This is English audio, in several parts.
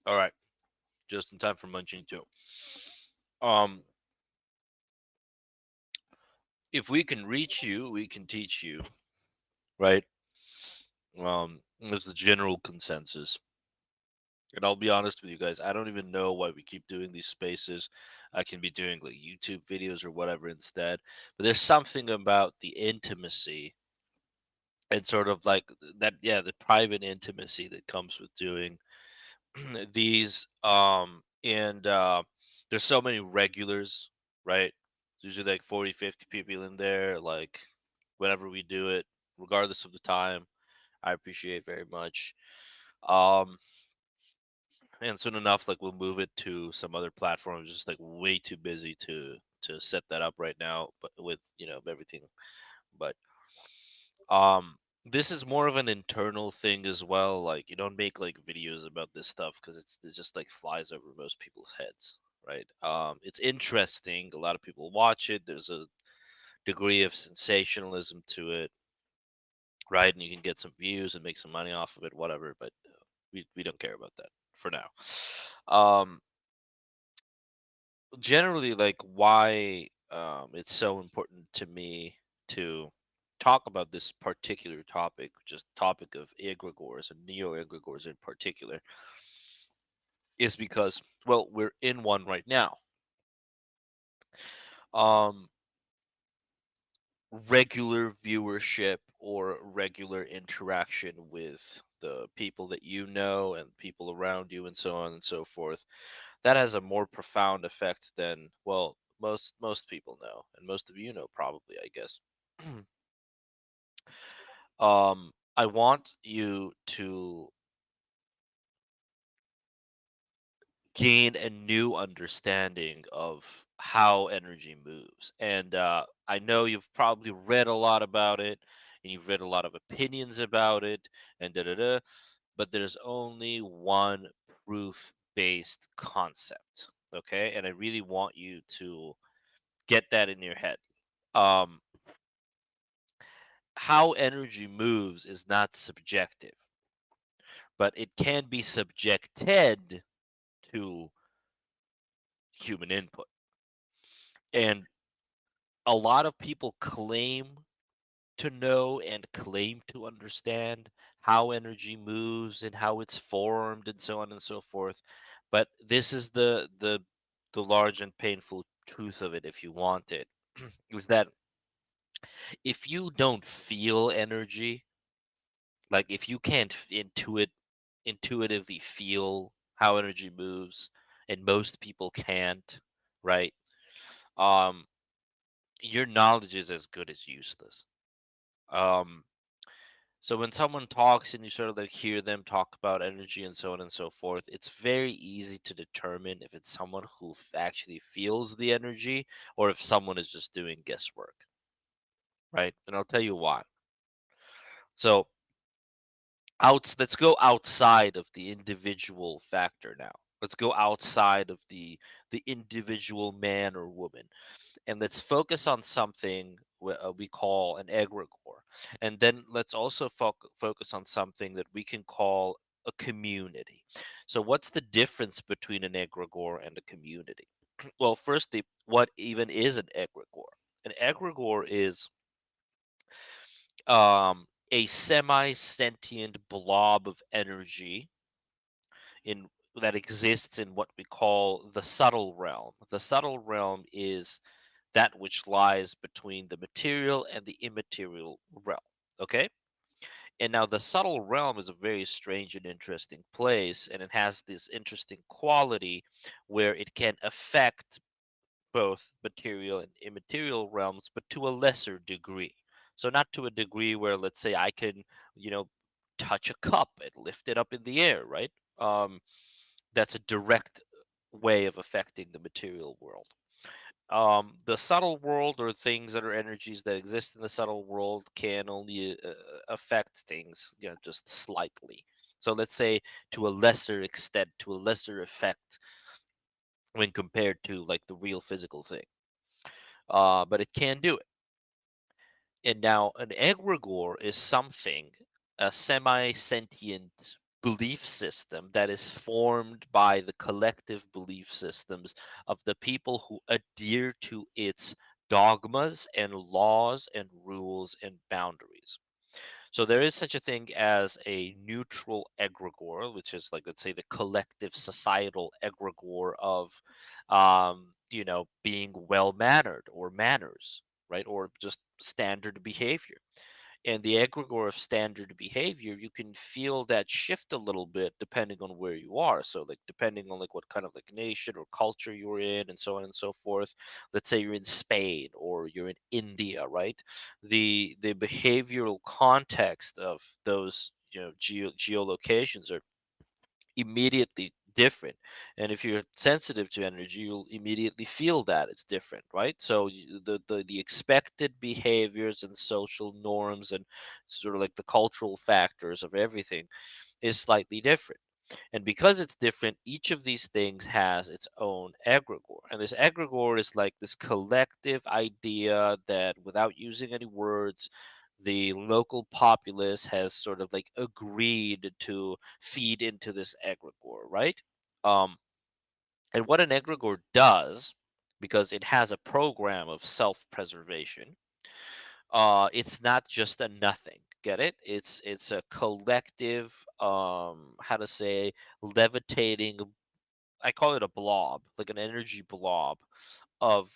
All right, just in time for munching too. Um, if we can reach you, we can teach you, right? That's the general consensus. And I'll be honest with you guys, I don't even know why we keep doing these spaces. I can be doing like YouTube videos or whatever instead. But there's something about the intimacy and sort of like that, yeah, the private intimacy that comes with doing these. And There's so many regulars, right? There's usually like 40, 50 people in there, like whenever we do it, regardless of the time. I appreciate very much. Um, and soon enough, like we'll move it to some other platform. I'm just like way too busy to set that up right now, but with everything. But um, this is more of an internal thing as well. Like you don't make like videos about this stuff because it just like flies over most people's heads, right? It's interesting. A lot of people watch it. There's a degree of sensationalism to it, right? And you can get some views and make some money off of it, whatever. But we don't care about that for now. Um, Generally, like why it's so important to me to talk about this particular topic, just topic of egregores and neo-egregores in particular, is because, well, we're in one right now. um Regular viewership or regular interaction with the people that you know and people around you and so on and so forth, that has a more profound effect than, well, most people know, and most of you know probably, I guess. I want you to gain a new understanding of how energy moves. And I know you've probably read a lot about it, and you've read a lot of opinions about it, and da da da. But there's only one proof based concept. Okay. And I really want you to get that in your head. Um, how energy moves is not subjective, but it can be subjected to human input. And a lot of people claim to know and claim to understand how energy moves and how it's formed and so on and so forth. But this is the large and painful truth of it, if you want it, is that if you don't feel energy, like if you can't intuitively feel how energy moves, and most people can't, right? Um, your knowledge is as good as useless. Um, so when someone talks and you sort of like hear them talk about energy and so on and so forth, it's very easy to determine if it's someone who actually feels the energy or if someone is just doing guesswork, right? And I'll tell you why. So let's go outside of the individual factor now. Let's go outside of the individual man or woman, and let's focus on something we call an egregore, and then let's also focus on something that we can call a community. So what's the difference between an egregore and a community? Well, firstly, what even is an egregore? An egregore is a semi-sentient blob of energy in that exists in what we call the subtle realm. The subtle realm is that which lies between the material and the immaterial realm. Okay? And now the subtle realm is a very strange and interesting place, and it has this interesting quality where it can affect both material and immaterial realms, but to a lesser degree. So not to a degree where, let's say, I can, you know, touch a cup and lift it up in the air, right? That's a direct way of affecting the material world. The subtle world, or things that are energies that exist in the subtle world, can only affect things, just slightly. So let's say to a lesser extent, to a lesser effect when compared to like the real physical thing. But it can do it. And now an egregore is something, a semi-sentient. belief system that is formed by the collective belief systems of the people who adhere to its dogmas and laws and rules and boundaries. So there is such a thing as a neutral egregore, which is like, let's say, the collective societal egregore of, being well mannered or manners, right, or just standard behavior. And the egregore of standard behavior, you can feel that shift a little bit depending on where you are. So, like, depending on like what kind of like nation or culture you're in, and so on and so forth. Let's say you're in Spain or you're in India, right? The behavioral context of those geolocations are immediately different. And if you're sensitive to energy, you'll immediately feel that it's different, right? So the expected behaviors and social norms and sort of like the cultural factors of everything is slightly different. And because it's different, each of these things has its own egregore. And this egregore is like this collective idea that, without using any words, the local populace has sort of like agreed to feed into this egregore, right? Um, and what an egregore does, because it has a program of self-preservation, it's not just a nothing. Get it? It's a collective, how to say, levitating. I call it a blob, like an energy blob of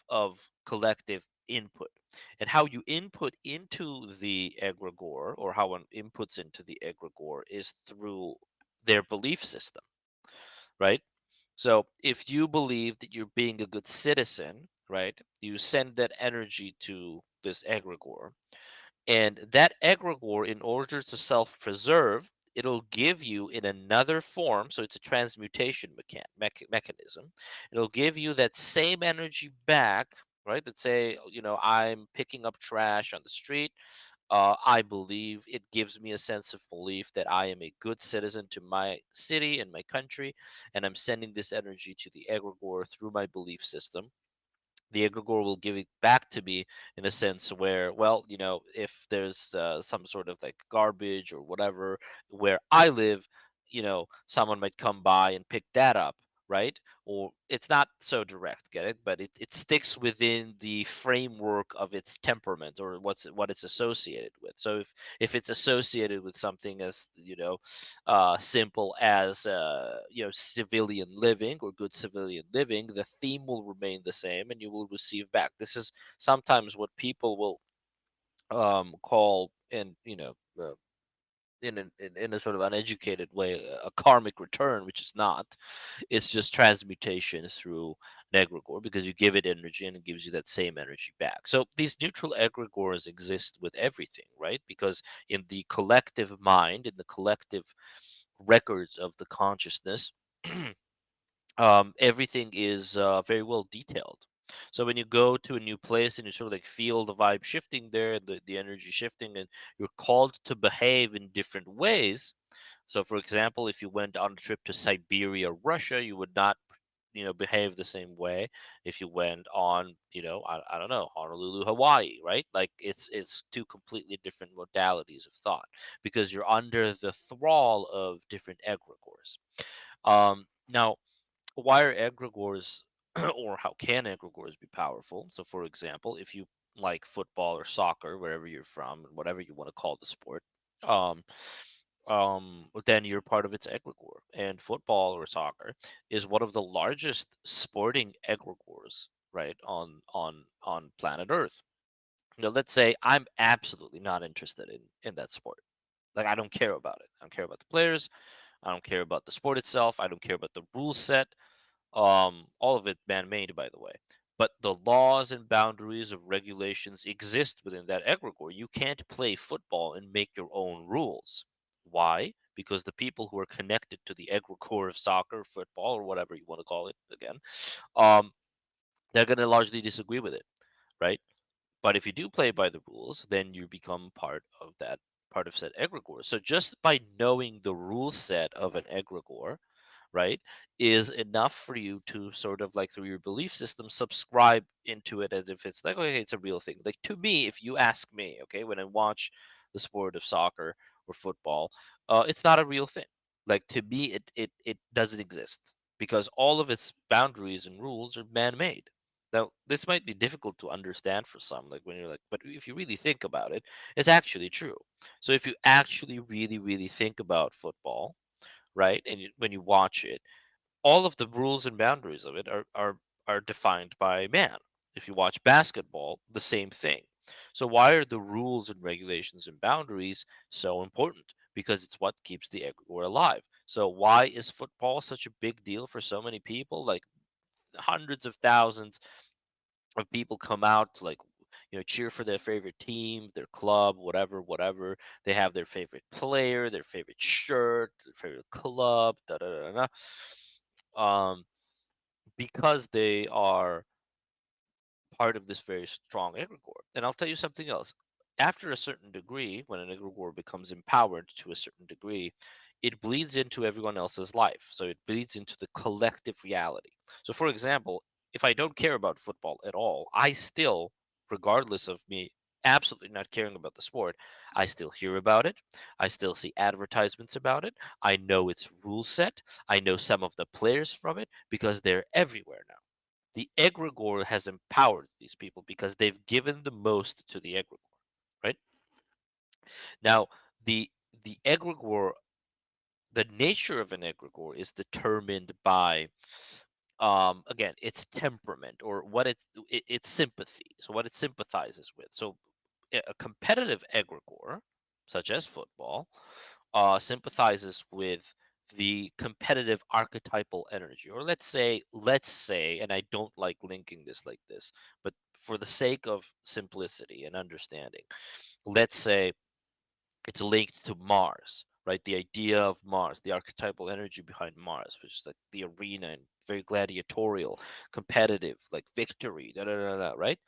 collective input. And how you input into the egregore, or how one inputs into the egregore, is through their belief system, right? So if you believe that you're being a good citizen, right, you send that energy to this egregore, and that egregore, in order to self preserve, it'll give you in another form. So it's a transmutation mechanism. It'll give you that same energy back, right? Let's say, I'm picking up trash on the street. I believe it gives me a sense of belief that I am a good citizen to my city and my country. And I'm sending this energy to the egregore through my belief system. The egregore will give it back to me in a sense where, well, if there's some sort of like garbage or whatever where I live, someone might come by and pick that up, right? Or it's not so direct, get it? But it sticks within the framework of its temperament, or what it's associated with. So if it's associated with something as, simple as, civilian living or good civilian living, the theme will remain the same, and you will receive back. This is sometimes what people will call, and in a sort of uneducated way, a karmic return, which is not. It's just transmutation through an egregore, because you give it energy and it gives you that same energy back. So these neutral egregores exist with everything, right? Because in the collective mind, in the collective records of the consciousness, everything is very well detailed. So when you go to a new place and you sort of like feel the vibe shifting there, the energy shifting, and you're called to behave in different ways. So, for example, if you went on a trip to Siberia, Russia, you would not, behave the same way if you went on, I don't know, Honolulu, Hawaii, right? Like it's two completely different modalities of thought, because you're under the thrall of different egregores. Now, why are egregores, or how can egregores be powerful? So, for example, if you like football or soccer, wherever you're from, and whatever you want to call the sport, um, then you're part of its egregore. And football or soccer is one of the largest sporting egregores, right, on planet Earth. Let's say I'm absolutely not interested in that sport. Like, I don't care about it. I don't care about the players. I don't care about the sport itself. I don't care about the rule set, all of it man-made, by the way. But the laws and boundaries of regulations exist within that egregore. You can't play football and make your own rules. Why? Because the people who are connected to the egregore of soccer, football, or whatever you want to call it again, um, they're going to largely disagree with it, right? But if you do play by the rules, then you become part of said egregore. So just by knowing the rule set of an egregore, right, is enough for you to sort of like, through your belief system, subscribe into it as if it's like, okay, it's a real thing. Like, to me, if you ask me, okay, when I watch the sport of soccer or football, it's not a real thing. Like to me, it doesn't exist because all of its boundaries and rules are man-made. Now, this might be difficult to understand for some, like when you're like, but if you really think about it, it's actually true. So if you actually really, really think about football, right, and when you watch it, all of the rules and boundaries of it are defined by man. If you watch basketball, the same thing. So why are the rules and regulations and boundaries so important? Because it's what keeps the egregore alive. So why is football such a big deal for so many people? Like hundreds of thousands of people come out to, like, cheer for their favorite team, their club, whatever, whatever. They have their favorite player, their favorite shirt, their favorite club, da da da da. Because they are part of this very strong egregore. And I'll tell you something else. After a certain degree, when an egregore becomes empowered to a certain degree, it bleeds into everyone else's life. So it bleeds into the collective reality. So, for example, if I don't care about football at all, I still, regardless of me absolutely not caring about the sport, I still hear about it. I still see advertisements about it. I know its rule set. I know some of the players from it because they're everywhere now. The egregore has empowered these people because they've given the most to the egregore, right? Now, the the egregore, the nature of an egregore is determined by, again, its temperament or what its sympathy. So what it sympathizes with. So a competitive egregore, such as football, sympathizes with the competitive archetypal energy. Or let's say, and I don't like linking this like this, but for the sake of simplicity and understanding, let's say it's linked to Mars, right? The idea of Mars, the archetypal energy behind Mars, which is like the arena and very gladiatorial, competitive, like victory, da da da da, right?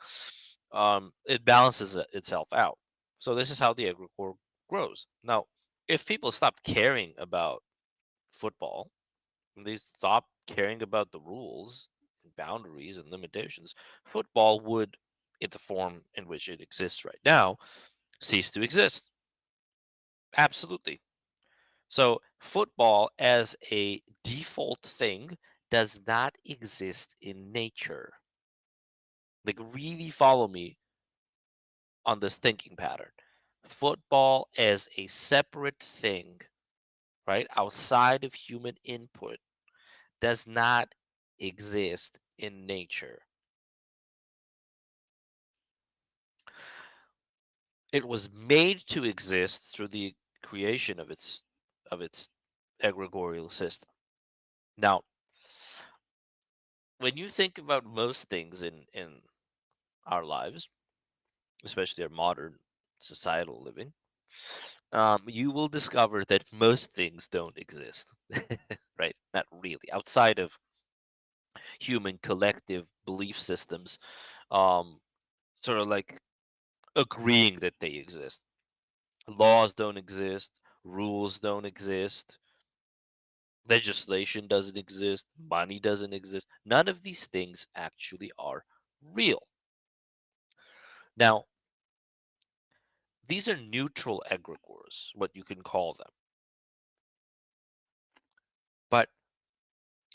It balances itself out. So this is how the egregore grows. Now, if people stopped caring about football, and they stopped caring about the rules, and boundaries, and limitations, football would, in the form in which it exists right now, cease to exist. Absolutely. So football as a default thing does not exist in nature. Like really follow me on this thinking pattern. Football as a separate thing, right, outside of human input does not exist in nature. It was made to exist through the creation of its egregorial system. Now, when you think about most things in our lives, especially our modern societal living, you will discover that most things don't exist, right? Not really. Outside of human collective belief systems, um, sort of like agreeing that they exist. Laws don't exist, rules don't exist, legislation doesn't exist, money doesn't exist. None of these things actually are real. Now, these are neutral egregores, what you can call them. But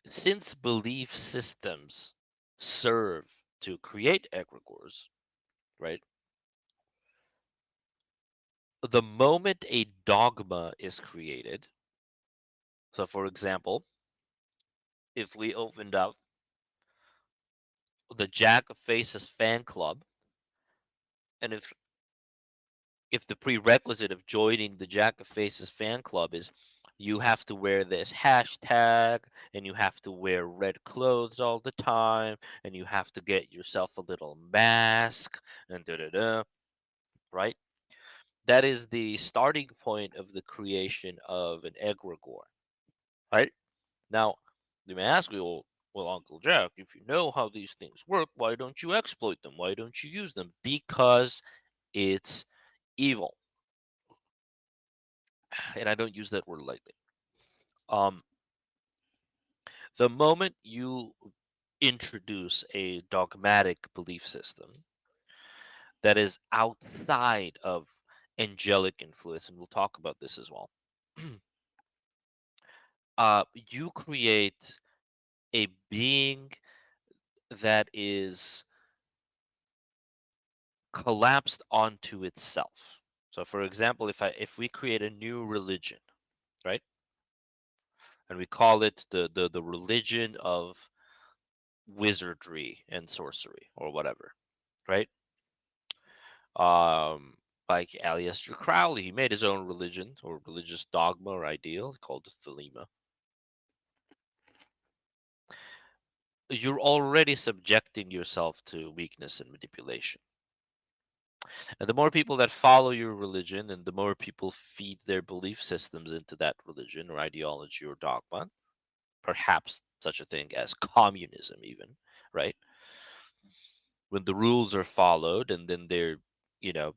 since belief systems serve to create egregores, right? The moment a dogma is created, so for example, if we opened up the JackOfFaces fan club, and if the prerequisite of joining the JackOfFaces fan club is you have to wear this hashtag and you have to wear red clothes all the time and you have to get yourself a little mask and da da da, right? That is the starting point of the creation of an egregore, right? Now, you may ask me, well, Uncle Jack, if you know how these things work, why don't you exploit them? Why don't you use them? Because it's evil. And I don't use that word lightly. Um, the moment you introduce a dogmatic belief system that is outside of angelic influence, and we'll talk about this as well, you create a being that is collapsed onto itself. So, for example, if we create a new religion, right, and we call it the religion of wizardry and sorcery or whatever, right? Um, like Aleister Crowley, he made his own religion or religious dogma or ideal called Thelema. You're already subjecting yourself to weakness and manipulation. And the more people that follow your religion and the more people feed their belief systems into that religion or ideology or dogma, perhaps such a thing as communism, even, right? When the rules are followed and then they're, you know,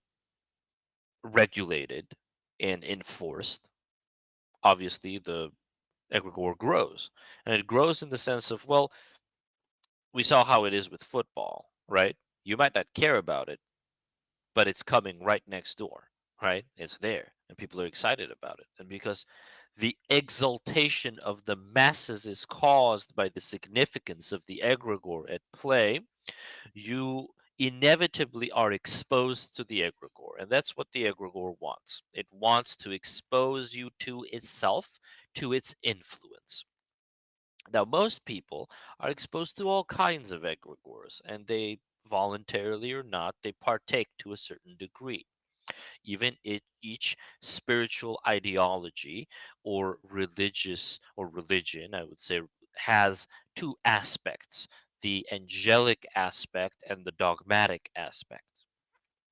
regulated and enforced, obviously the egregore grows. And it grows in the sense of, well, we saw how it is with football, right? You might not care about it, but it's coming right next door, right? It's there, and people are excited about it. And because the exaltation of the masses is caused by the significance of the egregore at play, you inevitably are exposed to the egregore. And that's what the egregore wants. It wants to expose you to itself, to its influence. Now, most people are exposed to all kinds of egregores, and they voluntarily or not, they partake to a certain degree. Even each spiritual ideology or religious or religion, I would say, has two aspects, the angelic aspect and the dogmatic aspect,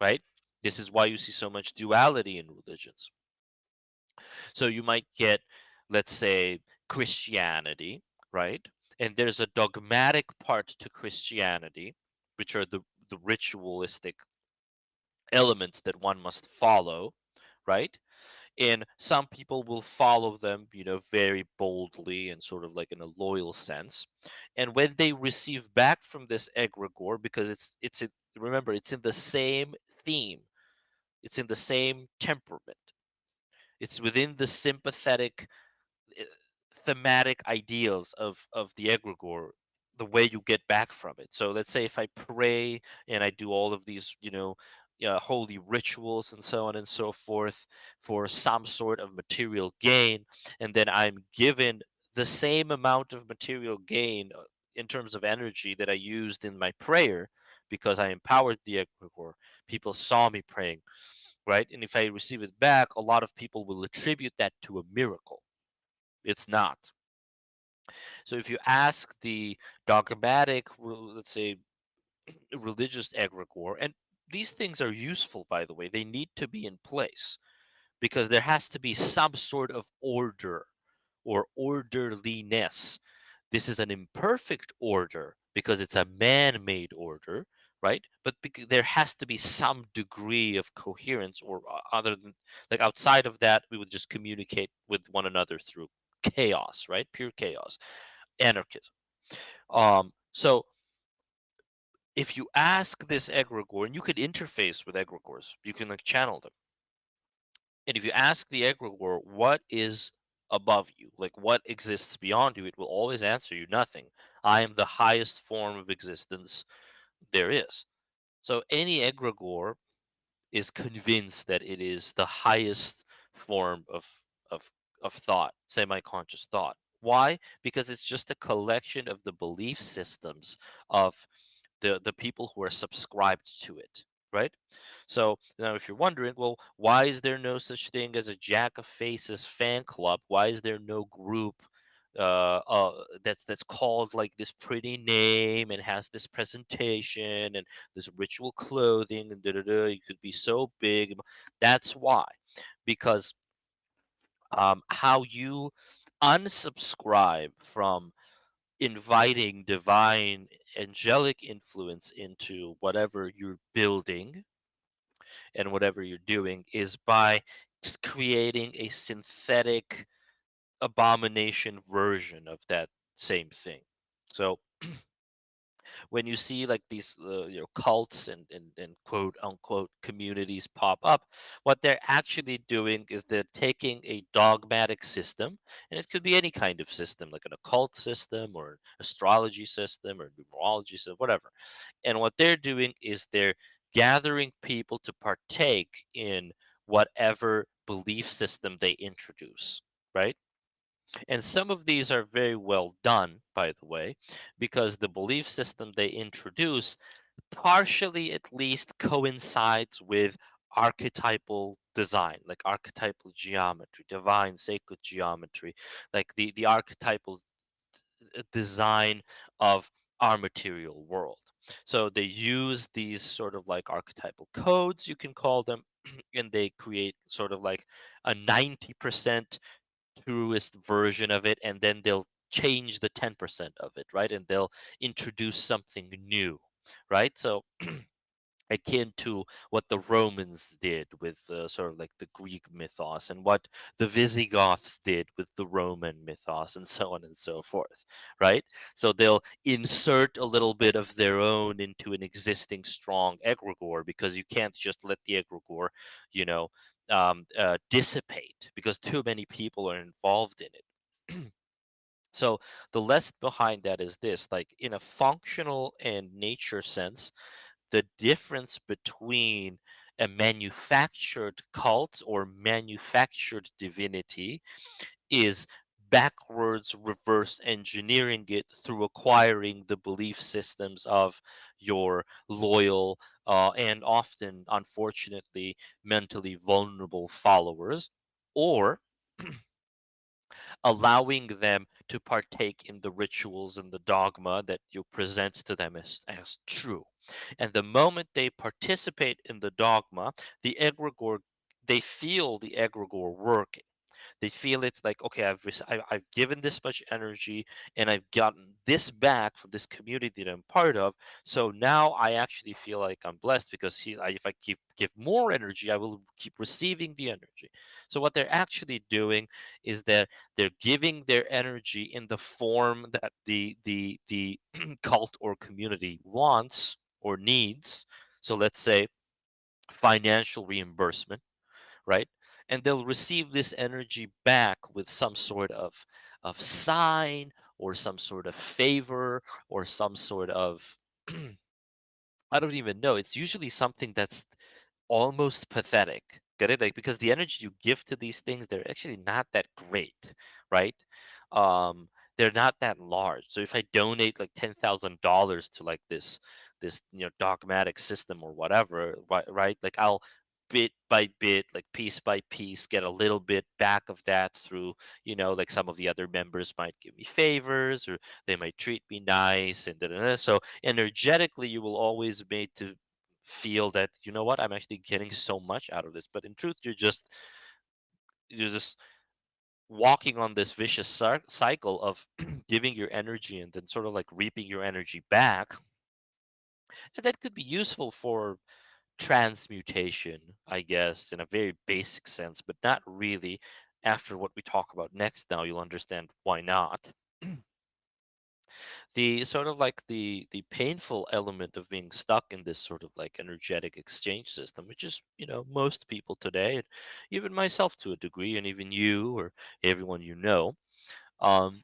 right? This is why you see so much duality in religions. So you might get, let's say, Christianity, right? And there's a dogmatic part to Christianity, which are the ritualistic elements that one must follow, right? And some people will follow them, very boldly and sort of like in a loyal sense. And when they receive back from this egregore, because remember, it's in the same theme, it's in the same temperament, it's within the sympathetic uh, thematic ideals of the egregore, the way you get back from it. So let's say if I pray and I do all of these, holy rituals and so on and so forth for some sort of material gain, and then I'm given the same amount of material gain in terms of energy that I used in my prayer because I empowered the egregore. People saw me praying, right? And if I receive it back, a lot of people will attribute that to a miracle. It's not. So if you ask the dogmatic, let's say, religious egregore, and these things are useful, by the way, they need to be in place because there has to be some sort of order or orderliness. This is an imperfect order because it's a man made order, right? But there has to be some degree of coherence, or other than, like, outside of that, we would just communicate with one another through chaos, right? Pure chaos, anarchism. So if you ask this egregore, and you could interface with egregores, you can like channel them. And if you ask the egregore what is above you, like what exists beyond you, it will always answer you nothing. I am the highest form of existence there is. So any egregore is convinced that it is the highest form of of thought, semi-conscious thought. Why? Because it's just a collection of the belief systems of the people who are subscribed to it, right? So now, if you're wondering, well, why is there no such thing as a Jack of Faces fan club? Why is there no group that's called like this pretty name and has this presentation and this ritual clothing and da da da? You could be so big. That's why, because how you unsubscribe from inviting divine angelic influence into whatever you're building and whatever you're doing is by creating a synthetic abomination version of that same thing. So When you see like these cults and quote unquote communities pop up, what they're actually doing is they're taking a dogmatic system, and it could be any kind of system, like an occult system or an astrology system or numerology system, whatever. And what they're doing is they're gathering people to partake in whatever belief system they introduce, right? And some of these are very well done, by the way, because the belief system they introduce partially at least coincides with archetypal design, like archetypal geometry, divine sacred geometry, like the archetypal design of our material world. So they use these sort of like archetypal codes, you can call them, and they create sort of like a 90% truest version of it, and then they'll change the 10% of it, right? And they'll introduce something new, right? So akin to what the Romans did with sort of like the Greek mythos, and what the Visigoths did with the Roman mythos, and so on and so forth, right? So they'll insert a little bit of their own into an existing strong egregore, because you can't just let the egregore, you know, dissipate, because too many people are involved in it. So the lesson behind that is this: like in a functional and nature sense, the difference between a manufactured cult or manufactured divinity is backwards reverse engineering it through acquiring the belief systems of your loyal and often, unfortunately, mentally vulnerable followers, or allowing them to partake in the rituals and the dogma that you present to them as true. And the moment they participate in the dogma, the egregore, they feel the egregore working. They feel it's like, okay, I've given this much energy, and I've gotten this back from this community that I'm part of. So now I actually feel like I'm blessed, because if I give more energy, I will keep receiving the energy. So what they're actually doing is that they're giving their energy in the form that the cult or community wants or needs. So let's say financial reimbursement, right? And they'll receive this energy back with some sort of sign, or some sort of favor, or some sort of I don't even know. It's usually something that's almost pathetic. Get it? Like, because the energy you give to these things, they're actually not that great, right? They're not that large. So if I donate like $10,000 to like this dogmatic system or whatever, right? Like I'll bit by bit, like piece by piece, get a little bit back of that through, like some of the other members might give me favors, or they might treat me nice, and da. So energetically, you will always made to feel that, you know what, I'm actually getting so much out of this. But in truth, you're just walking on this vicious cycle of giving your energy and then sort of like reaping your energy back. And that could be useful for transmutation, I guess, in a very basic sense, but not really. After what we talk about next, now you'll understand why not. The sort of like the painful element of being stuck in this sort of like energetic exchange system, which is, most people today, and even myself to a degree, and even you or everyone um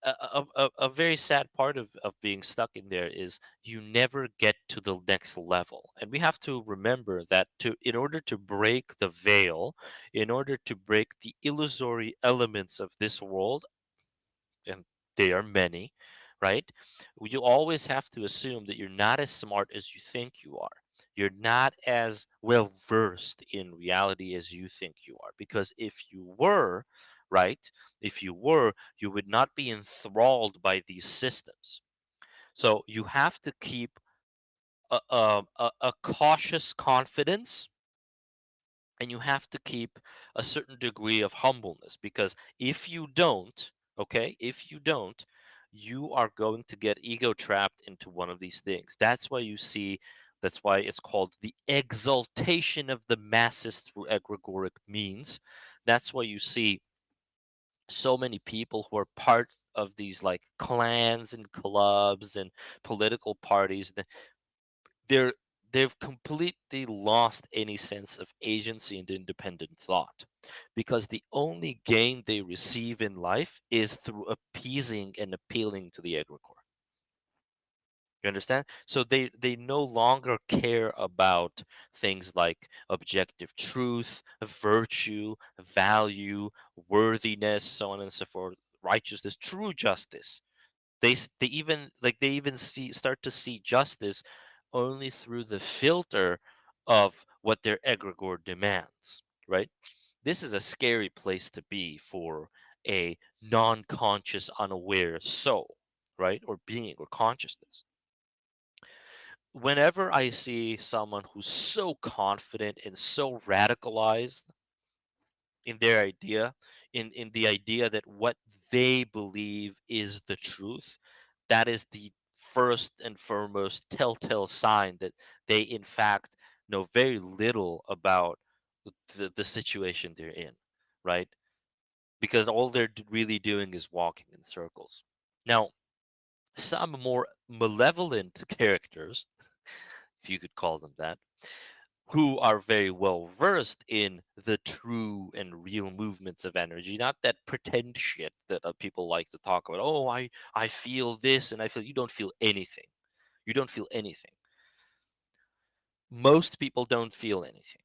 a very sad part of being stuck in there is you never get to the next level. And we have to remember that, in order to break the veil, in order to break the illusory elements of this world, and they are many, right? You always have to assume that you're not as smart as you think you are. You're not as well versed in reality as you think you are. Because if you were, right, if you were, you would not be enthralled by these systems. So you have to keep a cautious confidence, and you have to keep a certain degree of humbleness, because if you don't, okay, if you don't, you are going to get ego trapped into one of these things. That's why it's called the exaltation of the masses through egregoric means. That's why you see so many people who are part of these like clans and clubs and political parties, they're they've completely lost any sense of agency and independent thought, because the only gain they receive in life is through appeasing and appealing to the egregore. You understand? So they no longer care about things like objective truth, virtue, value, worthiness, so on and so forth, righteousness, true justice. They even see start to see justice only through the filter of what their egregore demands, right? This is a scary place to be for a non-conscious, unaware soul, right? Or being or consciousness. Whenever I see someone who's so confident and so radicalized in their idea, in the idea that what they believe is the truth, that is the first and foremost telltale sign that they in fact know very little about the situation they're in, right? Because all they're really doing is walking in circles. Now, some more malevolent characters, if you could call them that, who are very well versed in the true and real movements of energy, not that pretend shit that people like to talk about. Oh, I feel this and I feel, you don't feel anything. You don't feel anything. Most people don't feel anything.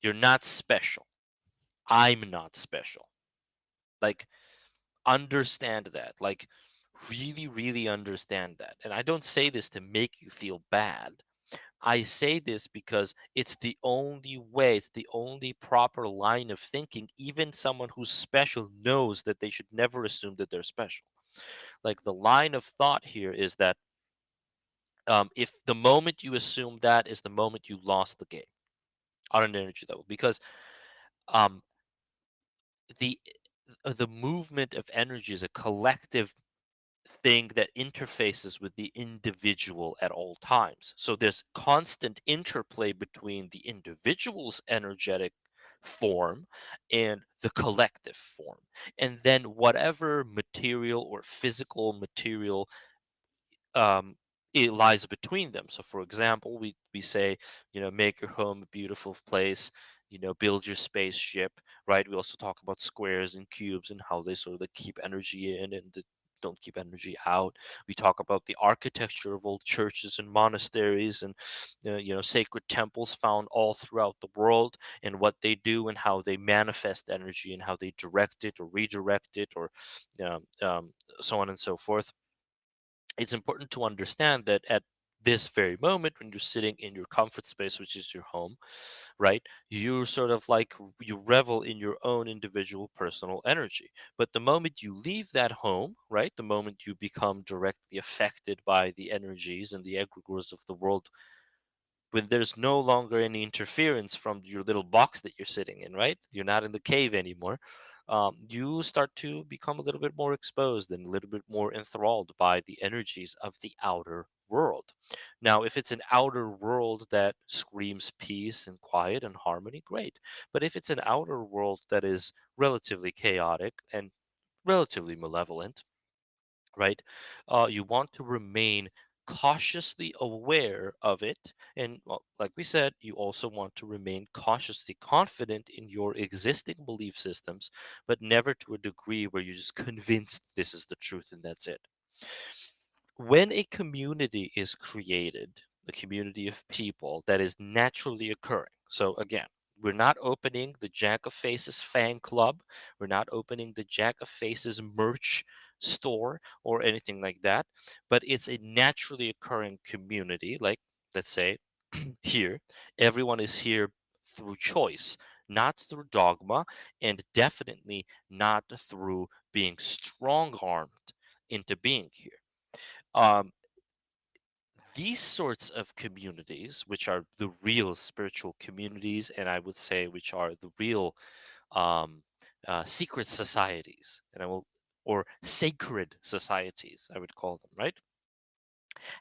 You're not special. I'm not special. Like, understand that. Like, really, really understand that. And I don't say this to make you feel bad. I say this because it's the only way, it's the only proper line of thinking. Even someone who's special knows that they should never assume that they're special. Like, the line of thought here is that if the moment you assume that is the moment you lost the game on an energy level, because um, the the movement of energy is a collective thing that interfaces with the individual at all times. So there's constant interplay between the individual's energetic form and the collective form. And then whatever material or physical material um, it lies between them. So, for example, we say, make your home a beautiful place. Build your spaceship, right? We also talk about squares and cubes and how they sort of keep energy in and don't keep energy out. We talk about the architecture of old churches and monasteries and sacred temples found all throughout the world, and what they do and how they manifest energy and how they direct it or redirect it, or um, um, so on and so forth. It's important to understand that at this very moment, when you're sitting in your comfort space, which is your home, right, you sort of like you revel in your own individual personal energy. But the moment you leave that home, right, the moment you become directly affected by the energies and the egregores of the world, when there's no longer any interference from your little box that you're sitting in, right? You're not in the cave anymore. You start to become a little bit more exposed and a little bit more enthralled by the energies of the outer world. Now, if it's an outer world that screams peace and quiet and harmony, great. But if it's an outer world that is relatively chaotic and relatively malevolent, right? You want to remain cautiously aware of it. And, well, like we said, you also want to remain cautiously confident in your existing belief systems, but never to a degree where you're just convinced this is the truth and that's it. When a community is created, a community of people that is naturally occurring. So again, we're not opening the Jack of Faces fan club. We're not opening the Jack of Faces merch store or anything like that. But it's a naturally occurring community. Like, let's say, here, everyone is here through choice, not through dogma, and definitely not through being strong armed into being here. Um, these sorts of communities, which are the real spiritual communities, and I would say which are the real um, secret societies, and I will, or sacred societies, I would call them, right?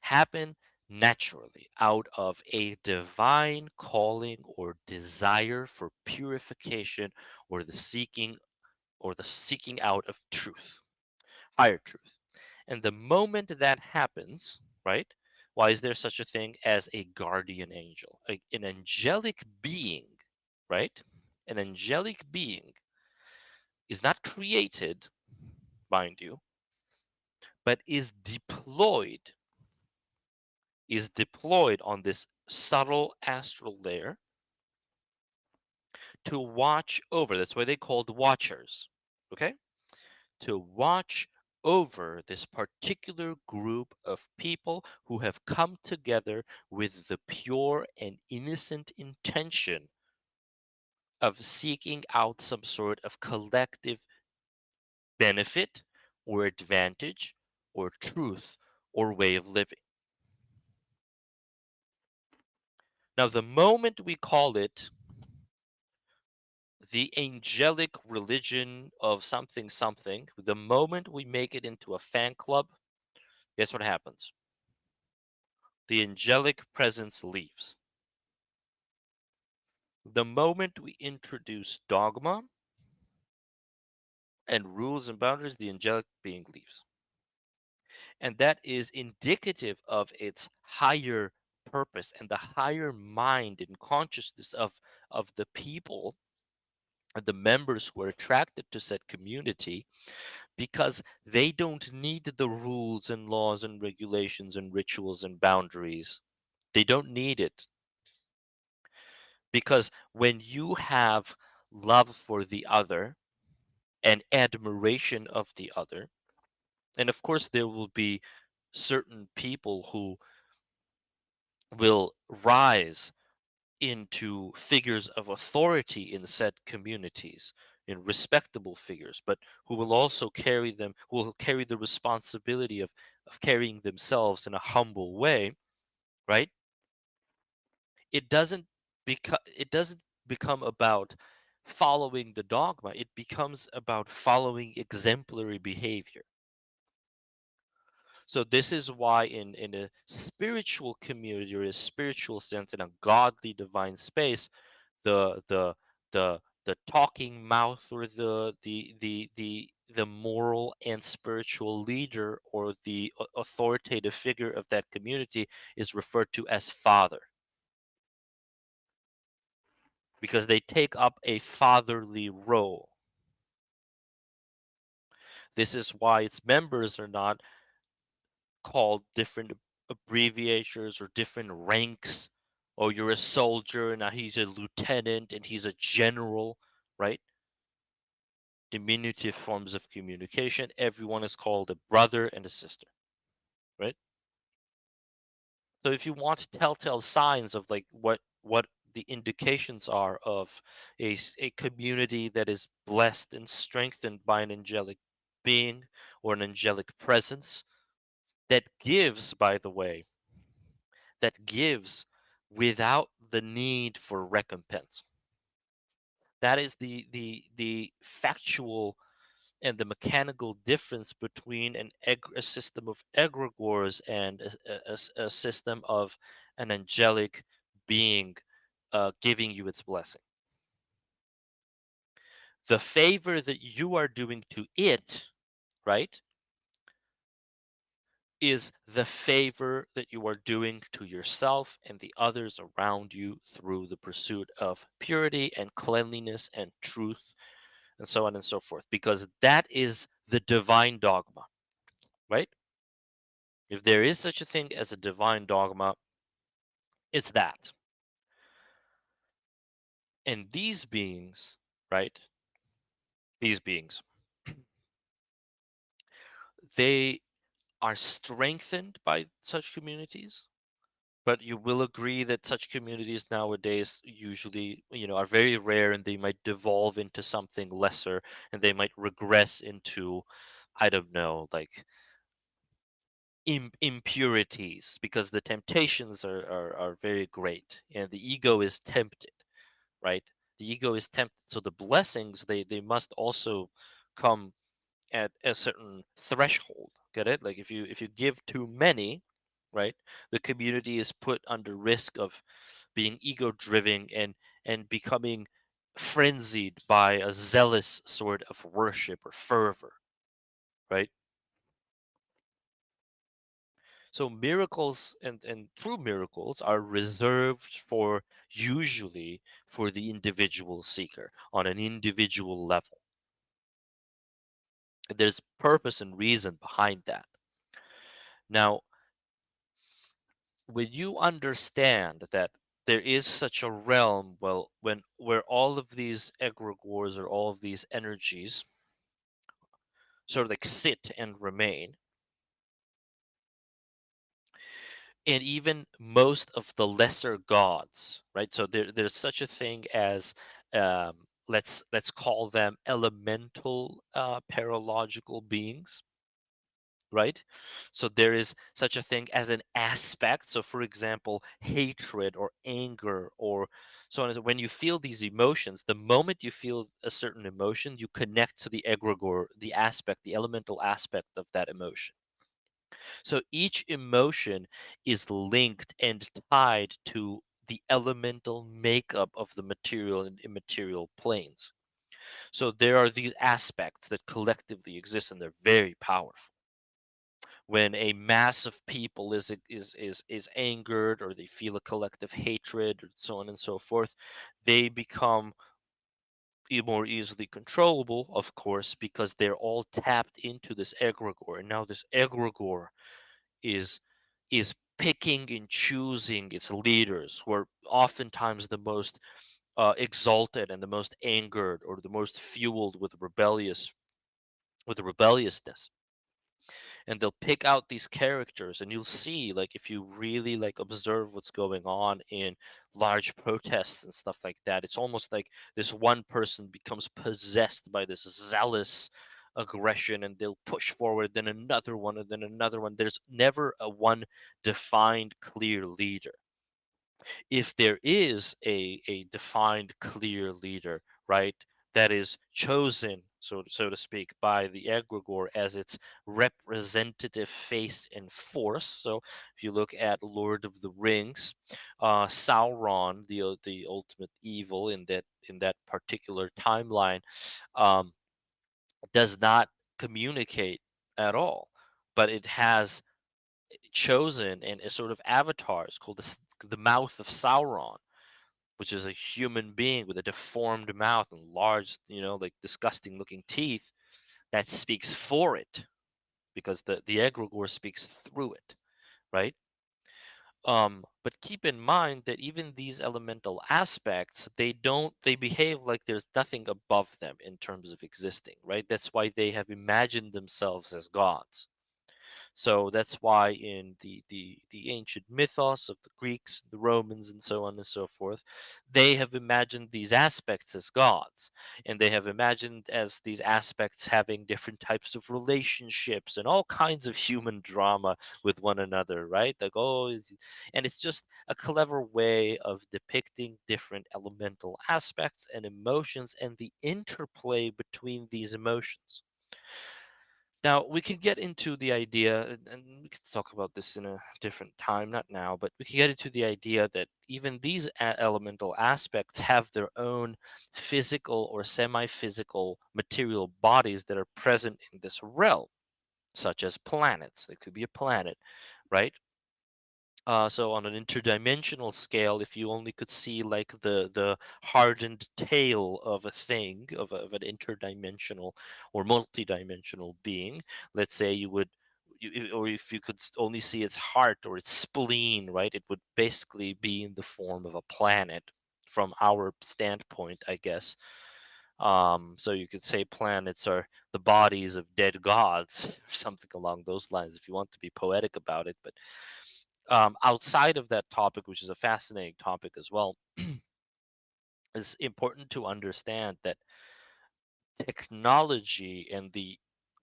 Happen naturally out of a divine calling or desire for purification or the seeking out of truth. higher truth. And the moment that happens, right? Why is there such a thing as a guardian angel? An angelic being, right? An angelic being is not created, mind you, but is deployed on this subtle astral layer to watch over. That's why they called watchers. Okay? To watch over this particular group of people who have come together with the pure and innocent intention of seeking out some sort of collective benefit or advantage or truth or way of living. Now, the moment we call it the angelic religion of something something, the moment we make it into a fan club, guess what happens? The angelic presence leaves. The moment we introduce dogma and rules and boundaries, the angelic being leaves. And that is indicative of its higher purpose and the higher mind and consciousness of the people, the members who are attracted to said community, because they don't need the rules and laws and regulations and rituals and boundaries. They don't need it. Because when you have love for the other and admiration of the other, and of course, there will be certain people who will rise into figures of authority in said communities, in respectable figures, but who will also who will carry the responsibility of carrying themselves in a humble way, right? It doesn't become about following the dogma. It becomes about following exemplary behavior. So this is why in a spiritual community or a spiritual sense, in a godly divine space, the the the talking mouth or the moral and spiritual leader or the authoritative figure of that community is referred to as father, because they take up a fatherly role. This is why its members are not called different abbreviations or different ranks. Oh, you're a soldier, and now he's a lieutenant, and he's a general, right? Diminutive forms of communication. Everyone is called a brother and a sister, right? So if you want telltale signs of like what the indications are of a community that is blessed and strengthened by an angelic being or an angelic presence that gives, by the way, that gives without the need for recompense. That is the factual and the mechanical difference between a system of egregores and a system of an angelic being giving you its blessing. The favor that you are doing to it, right, is the favor that you are doing to yourself and the others around you through the pursuit of purity and cleanliness and truth and so on and so forth, because that is the divine dogma, right? If there is such a thing as a divine dogma, it's that. And these beings, right? These beings, they are strengthened by such communities, but you will agree that such communities nowadays usually, are very rare, and they might devolve into something lesser, and they might regress into, I don't know, like impurities, because the temptations are very great, and the ego is tempted, right? The ego is tempted, so the blessings, they must also come at a certain threshold. Get it? Like if you give too many, right, the community is put under risk of being ego driven and becoming frenzied by a zealous sort of worship or fervor, right? So miracles and true miracles are reserved for usually for the individual seeker on an individual level. There's purpose and reason behind that. Now, when you understand that there is such a realm, well, when where all of these egregores or all of these energies sort of like sit and remain, and even most of the lesser gods, right? So there's such a thing as let's call them elemental paralogical beings, right? So there is such a thing as an aspect. So for example, hatred or anger or so on. When you feel these emotions, the moment you feel a certain emotion, you connect to the egregore, the aspect, the elemental aspect of that emotion. So each emotion is linked and tied to the elemental makeup of the material and immaterial planes. So there are these aspects that collectively exist and they're very powerful. When a mass of people is angered or they feel a collective hatred or so on and so forth, they become more easily controllable, of course, because they're all tapped into this egregore. And now this egregore is is picking and choosing its leaders who are oftentimes the most exalted and the most angered or the most fueled with rebelliousness, and they'll pick out these characters, and you'll see, like, if you really like observe what's going on in large protests and stuff like that, it's almost like this one person becomes possessed by this zealous aggression, and they'll push forward, then another one, and then another one. There's never a one defined clear leader. If there is a defined clear leader, right, that is chosen, so to speak, by the egregore as its representative face and force. So if you look at Lord of the Rings, Sauron, the ultimate evil in that particular timeline, um, does not communicate at all, but it has chosen and a sort of avatars called the mouth of Sauron, which is a human being with a deformed mouth and large, like disgusting looking teeth that speaks for it because the egregore speaks through it, right? But keep in mind that even these elemental aspects, they behave like there's nothing above them in terms of existing, right? That's why they have imagined themselves as gods. So that's why in the ancient mythos of the Greeks, the Romans, and so on and so forth, they have imagined these aspects as gods, and they have imagined as these aspects having different types of relationships and all kinds of human drama with one another, right? Like, and it's just a clever way of depicting different elemental aspects and emotions and the interplay between these emotions. Now, we could get into the idea, and we could talk about this in a different time, not now, but we could get into the idea that even these elemental aspects have their own physical or semi physical material bodies that are present in this realm, such as planets. They could be a planet, right? So on an interdimensional scale, if you only could see like the hardened tail of a thing of an interdimensional or multidimensional being, let's say you would, or if you could only see its heart or its spleen, right, it would basically be in the form of a planet from our standpoint, I guess. So you could say planets are the bodies of dead gods, or something along those lines, if you want to be poetic about it. But outside of that topic, which is a fascinating topic as well, it's important to understand that technology and the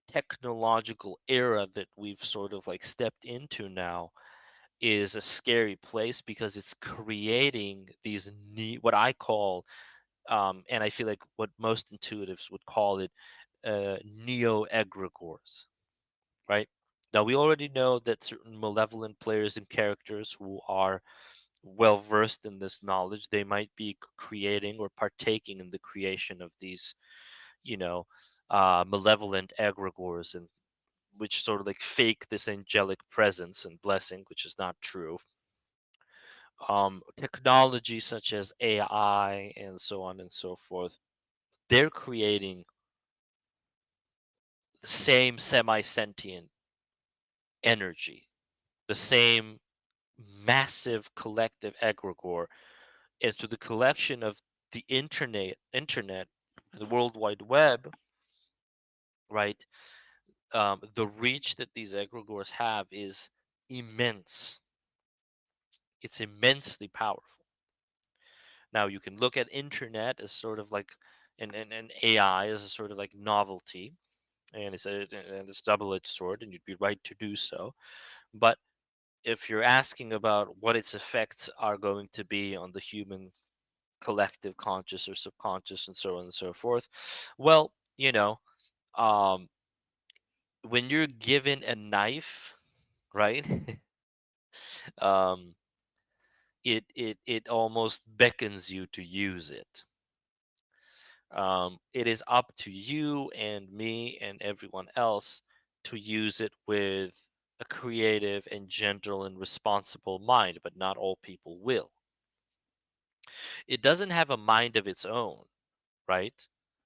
technological era that we've sort of like stepped into now is a scary place because it's creating these what I call, and I feel like what most intuitives would call it, neo-egregores, right? Now we already know that certain malevolent players and characters who are well versed in this knowledge, they might be creating or partaking in the creation of these, you know, malevolent egregores and which sort of like fake this angelic presence and blessing, which is not true. Technology such as AI and so on and so forth, they're creating the same semi-sentient energy, the same massive collective egregore, and through the collection of the internet, the World Wide Web, right? The reach that these egregores have is immense. It's immensely powerful. Now you can look at internet as sort of like and AI as a sort of like novelty, and it's a double-edged sword, and you'd be right to do so. But if you're asking about what its effects are going to be on the human collective conscious or subconscious and so on and so forth, well, um, when you're given a knife, right? um, it almost beckons you to use it. It is up to you and me and everyone else to use it with a creative and gentle and responsible mind, but not all people will. It doesn't have a mind of its own, right?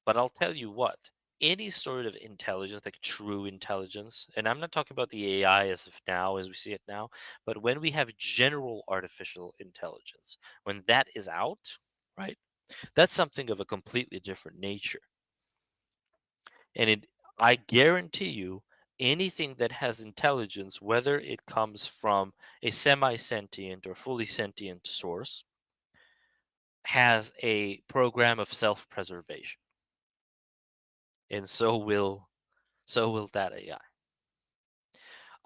But I'll tell you what, any sort of intelligence, like true intelligence, and I'm not talking about the AI as of now, as we see it now, but when we have general artificial intelligence, when that is out, right, that's something of a completely different nature. And I guarantee you, anything that has intelligence, whether it comes from a semi sentient or fully sentient source, has a program of self preservation. And so will that AI.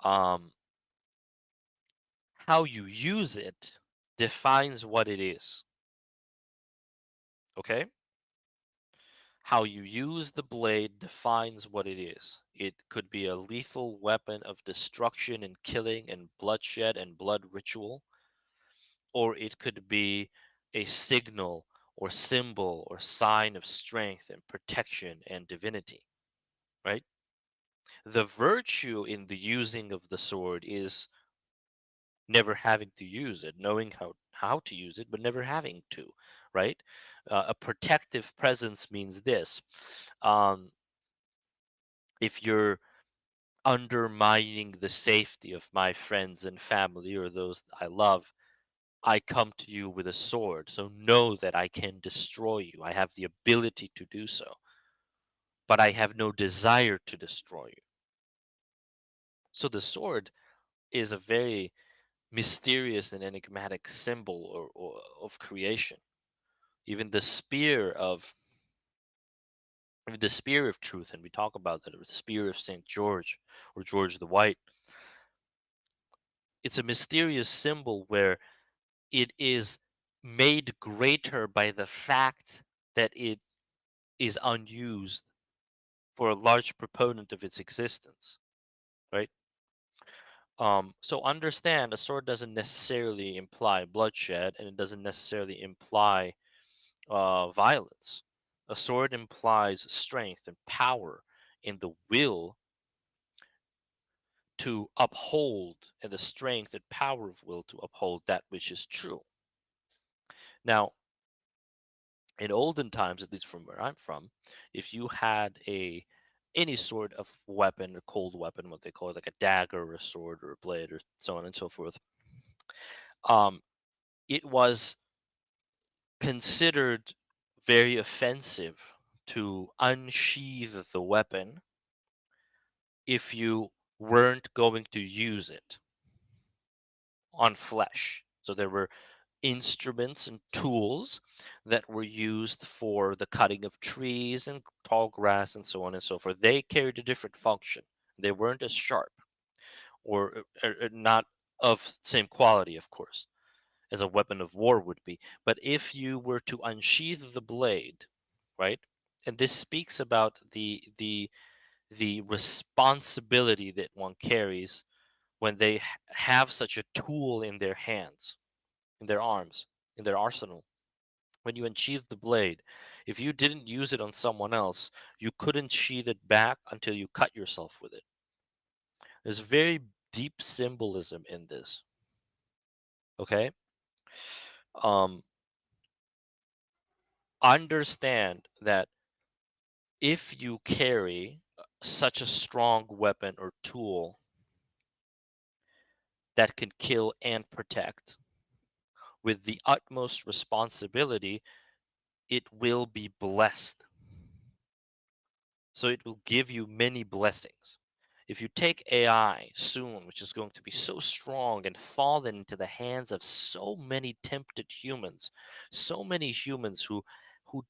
Um, how you use it defines what it is. Okay? How you use the blade defines what it is. It could be a lethal weapon of destruction and killing and bloodshed and blood ritual, or it could be a signal or symbol or sign of strength and protection and divinity, right? The virtue in the using of the sword is never having to use it, knowing how to use it, but never having to, right? A protective presence means this. Um, if you're undermining the safety of my friends and family or those I love, I come to you with a sword. So know that I can destroy you. I have the ability to do so, but I have no desire to destroy you. So the sword is a very mysterious and enigmatic symbol or of creation. Even the spear of truth, and we talk about that, or the spear of Saint George or George the White. It's a mysterious symbol where it is made greater by the fact that it is unused for a large proponent of its existence, right? So understand a sword doesn't necessarily imply bloodshed, and it doesn't necessarily imply violence. A sword implies strength and power in the will to uphold, and the strength and power of will to uphold that which is true. Now, in olden times, at least from where I'm from, if you had any sort of weapon, a cold weapon, what they call it, like a dagger or a sword or a blade or so on and so forth, um, it was considered very offensive to unsheath the weapon if you weren't going to use it on flesh. So there were instruments and tools that were used for the cutting of trees and tall grass and so on and so forth. They carried a different function. They weren't as sharp or not of same quality, of course, as a weapon of war would be. But if you were to unsheath the blade, right? And this speaks about the responsibility that one carries when they have such a tool in their hands, in their arms, in their arsenal. When you unsheathe the blade, if you didn't use it on someone else, you couldn't sheath it back until you cut yourself with it. There's very deep symbolism in this. Okay? Um, Understand that if you carry such a strong weapon or tool that can kill and protect with the utmost responsibility, it will be blessed. So it will give you many blessings. If you take AI soon, which is going to be so strong and fallen into the hands of so many tempted humans, so many humans who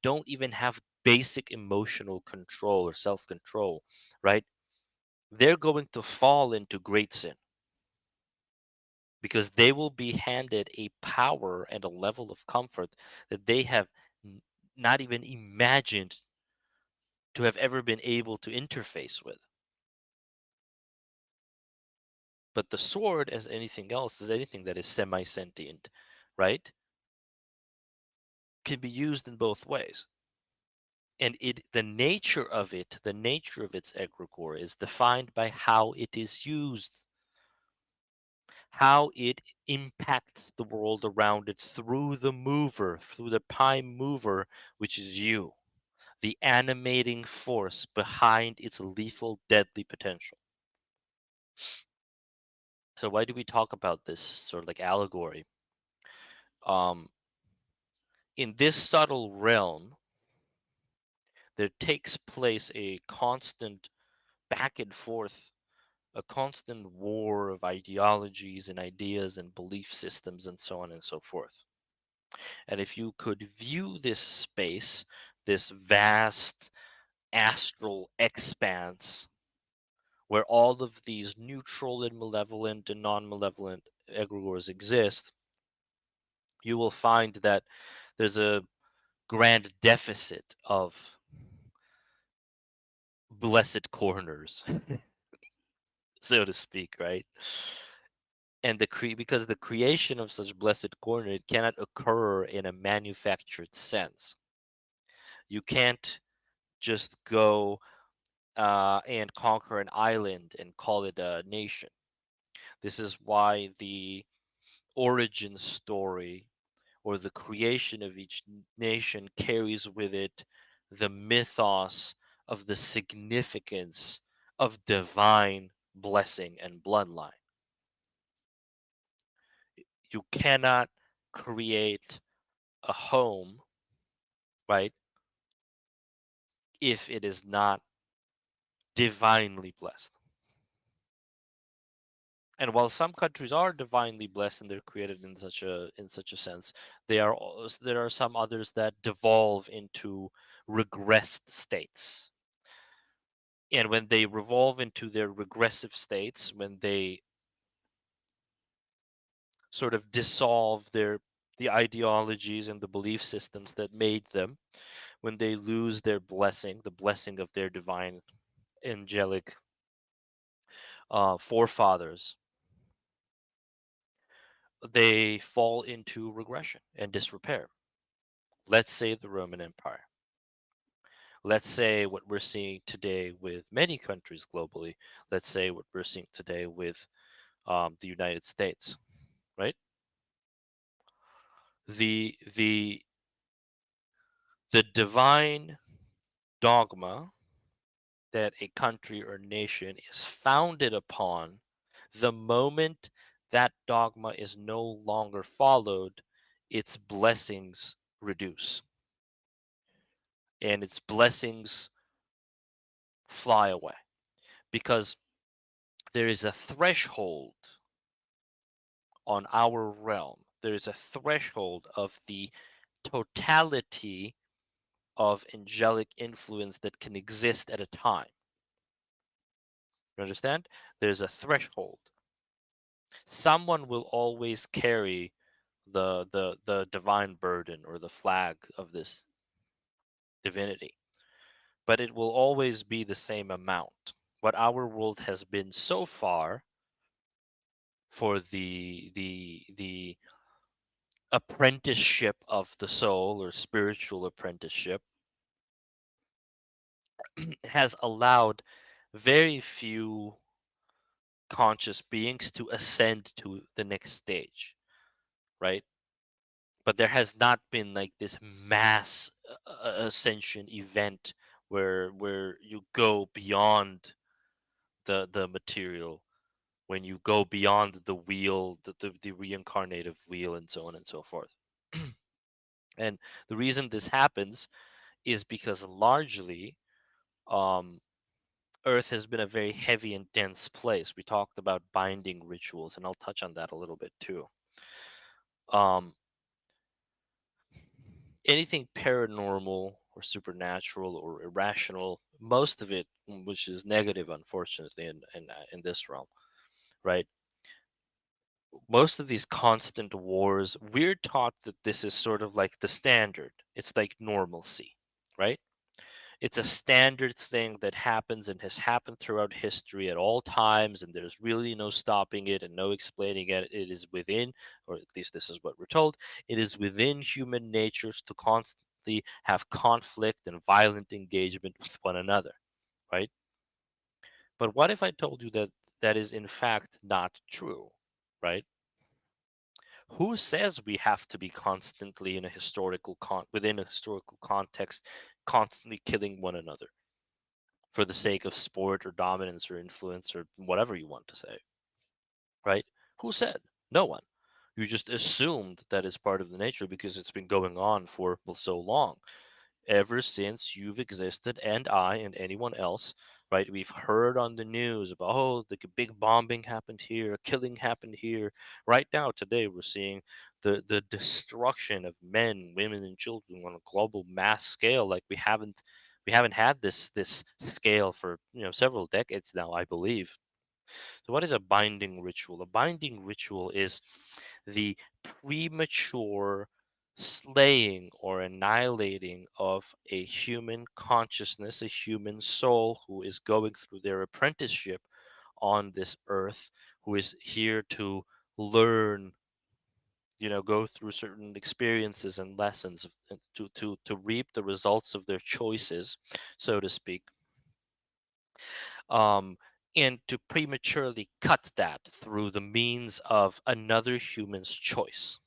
don't even have basic emotional control or self-control, right? They're going to fall into great sin because they will be handed a power and a level of comfort that they have n- not even imagined to have ever been able to interface with. But the sword, as anything else, is anything that is semi-sentient, right? Can be used in both ways. And the nature of its egregore is defined by how it is used, how it impacts the world around it through the mover, through the prime mover, which is you, the animating force behind its lethal, deadly potential. So why do we talk about this sort of like allegory? Um, in this subtle realm, there takes place a constant back and forth, a constant war of ideologies and ideas and belief systems and so on and so forth. And if you could view this space, this vast astral expanse where all of these neutral and malevolent and non-malevolent egregores exist, you will find that there's a grand deficit of blessed corners, so to speak, right? And because the creation of such blessed corner, it cannot occur in a manufactured sense. You can't just go and conquer an island and call it a nation. This is why the origin story or the creation of each nation carries with it the mythos of the significance of divine blessing and bloodline. You cannot create a home, right, if it is not divinely blessed. And while some countries are divinely blessed and they're created in such a sense, there are some others that devolve into regressed states. And when they revolve into their regressive states, when they sort of dissolve the ideologies and the belief systems that made them, when they lose their blessing, the blessing of their divine angelic forefathers, they fall into regression and disrepair. Let's say the Roman Empire. Let's say what we're seeing today with many countries globally. Let's say what we're seeing today with the United States, right? The the the divine dogma that a country or nation is founded upon, the moment that dogma is no longer followed, its blessings reduce and its blessings fly away because there is a threshold on our realm. There is a threshold of the totality of angelic influence that can exist at a time. You understand? There's a threshold. Someone will always carry the divine burden or the flag of this divinity, but it will always be the same amount. What our world has been so far for the apprenticeship of the soul or spiritual apprenticeship has allowed very few conscious beings to ascend to the next stage, right? But there has not been like this mass ascension event where you go beyond the material, when you go beyond the wheel, the reincarnative wheel, and so on and so forth. And the reason this happens is because largely, um, Earth has been a very heavy and dense place. We talked about binding rituals, and I'll touch on that a little bit too. Um, Anything paranormal or supernatural or irrational, most of it, which is negative, unfortunately, in this realm, right? Most of these constant wars, we're taught that this is sort of like the standard. It's like normalcy, right? It's a standard thing that happens and has happened throughout history at all times, and there's really no stopping it and no explaining it. It is within, or at least this is what we're told, it is within human natures to constantly have conflict and violent engagement with one another, right? But what if I told you that that is in fact not true, right? Who says we have to be constantly in a within a historical context, constantly killing one another for the sake of sport or dominance or influence or whatever you want to say, right? Who said? No one. You just assumed that it's part of the nature because it's been going on for, well, so long, ever since you've existed, and I and anyone else, right? We've heard on the news about, oh, the big bombing happened here, a killing happened here. Right now, today, we're seeing the destruction of men, women, and children on a global mass scale, like we haven't had this scale for, several decades now, I believe. So, what is a binding ritual? A binding ritual is the premature slaying or annihilating of a human consciousness, a human soul who is going through their apprenticeship on this earth, who is here to learn, go through certain experiences and lessons, to reap the results of their choices, so to speak. um, and to prematurely cut that through the means of another human's choice.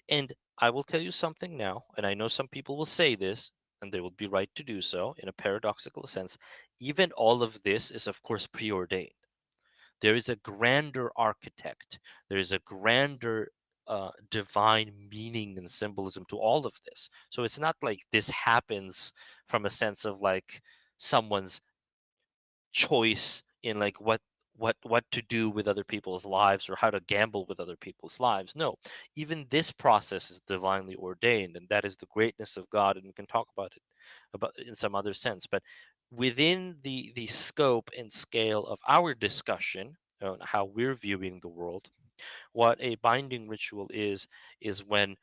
And I will tell you something now, and I know some people will say this, and they will be right to do so in a paradoxical sense. Even all of this is, of course, preordained. There is a grander architect, there is a grander divine meaning and symbolism to all of this. So it's not like this happens from a sense of like someone's choice in like what to do with other people's lives or how to gamble with other people's lives. No, even this process is divinely ordained, and that is the greatness of God, and we can talk about it about in some other sense. But within the scope and scale of our discussion on how we're viewing the world, what a binding ritual is when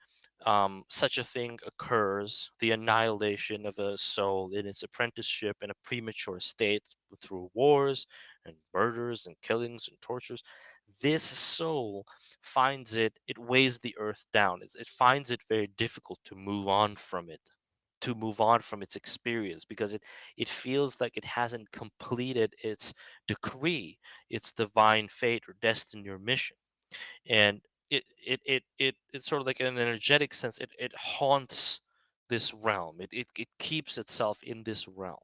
such a thing occurs, the annihilation of a soul in its apprenticeship in a premature state through wars and murders and killings and tortures. This soul finds it weighs the earth down. It finds it very difficult to move on from it, to move on from its experience, because it feels like it hasn't completed its decree, its divine fate or destiny or mission. And it's sort of like in an energetic sense, it haunts this realm. It keeps itself in this realm,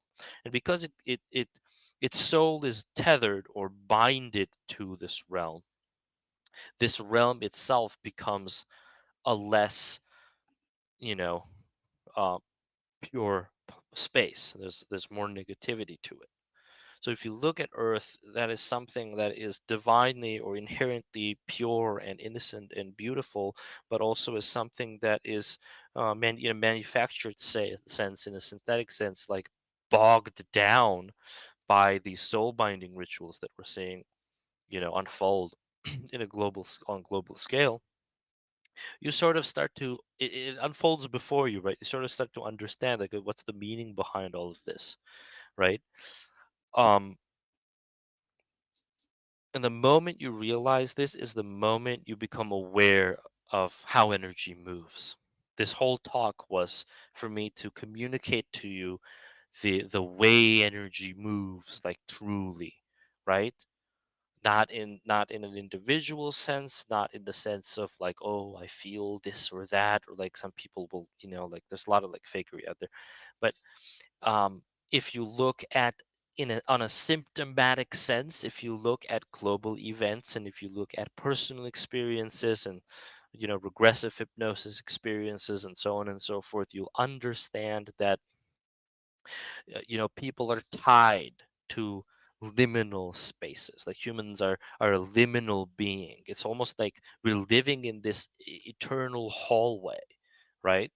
and because its soul is tethered or binded to this realm itself becomes a less, you know uh, pure space. There's more negativity to it. So if you look at Earth, that is something that is divinely or inherently pure and innocent and beautiful, but also is something that is in a manufactured sense, in a synthetic sense, like bogged down by these soul binding rituals that we're seeing, unfold in a on global scale. You sort of start to it unfolds before you, right? You sort of start to understand like what's the meaning behind all of this, right? Um, And the moment you realize this is the moment you become aware of how energy moves. This whole talk was for me to communicate to you the way energy moves, like truly, right? not in an individual sense, not in the sense of like, oh, I feel this or that, or like some people will, like there's a lot of like fakery out there. But um, if you look at on a symptomatic sense, if you look at global events and if you look at personal experiences and regressive hypnosis experiences and so on and so forth, you'll understand that people are tied to liminal spaces. Like humans are a liminal being. It's almost like we're living in this eternal hallway, right?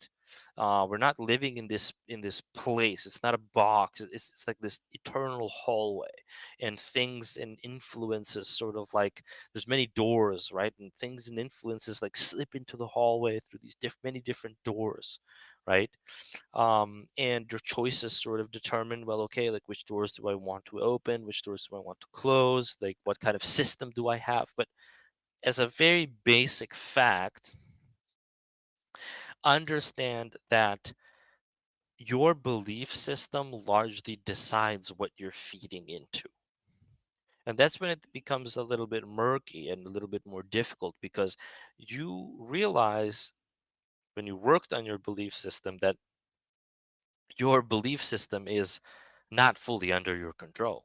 We're not living in this place. It's not a box. It's like this eternal hallway, and things and influences sort of like there's many doors, right? And things and influences like slip into the hallway through these many different doors, right? And your choices sort of determine, well, okay, like which doors do I want to open, which doors do I want to close, like what kind of system do I have. But as a very basic fact, understand that your belief system largely decides what you're feeding into. And that's when it becomes a little bit murky and a little bit more difficult, because you realize when you worked on your belief system that your belief system is not fully under your control.